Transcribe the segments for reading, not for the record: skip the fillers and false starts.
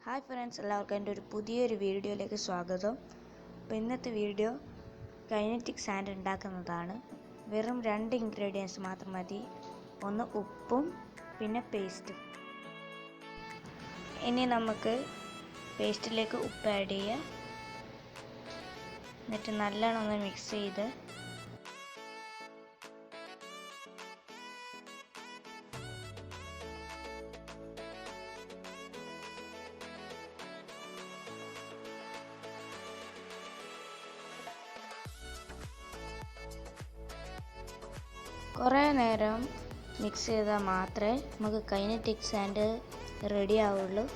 Hi friends, എല്ലാവർക്കും എൻ്റെ ഒരു പുതിയൊരു വീഡിയോയിലേക്ക് സ്വാഗതം. അപ്പോൾ ഇന്നത്തെ വീഡിയോ കൈനറ്റിക് സാൻഡ് ഉണ്ടാക്കുന്നതാണ്. വെറും 2 ഇൻഗ്രീഡിയൻസ് മാത്രം മതി. ഒന്ന് ഉപ്പും പിന്നെ പേസ്റ്റും. ഇനി നമുക്ക് പേസ്റ്റിലേക്ക് ഉപ്പ് ആഡ് ചെയ്യാം. എന്നിട്ട് നല്ലോണം ഒന്ന് മിക്സ് ചെയ്ത് കുറേ നേരം മിക്സ് ചെയ്താൽ മാത്രമേ നമുക്ക് കൈനറ്റിക് സാൻഡ് റെഡി ആവുള്ളൂ.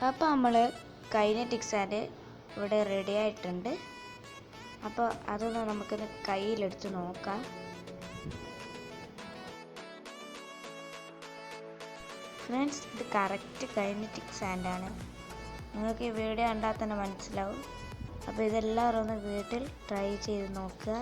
അപ്പോൾ നമ്മൾ കൈനറ്റിക് സാൻഡ് ഇവിടെ റെഡി ആയിട്ടുണ്ട്. അപ്പോൾ അതൊന്ന് നമുക്കൊന്ന് കയ്യിലെടുത്ത് നോക്കാം. ഫ്രണ്ട്സ്, ഇത് കറക്റ്റ് കൈനറ്റിക് സാൻഡാണ്. നിങ്ങൾക്ക് ഈ വീഡിയോ കണ്ടാൽ തന്നെ മനസ്സിലാവും. അപ്പോൾ ഇതെല്ലാവരും ഒന്ന് വീട്ടിൽ ട്രൈ ചെയ്ത് നോക്കുക.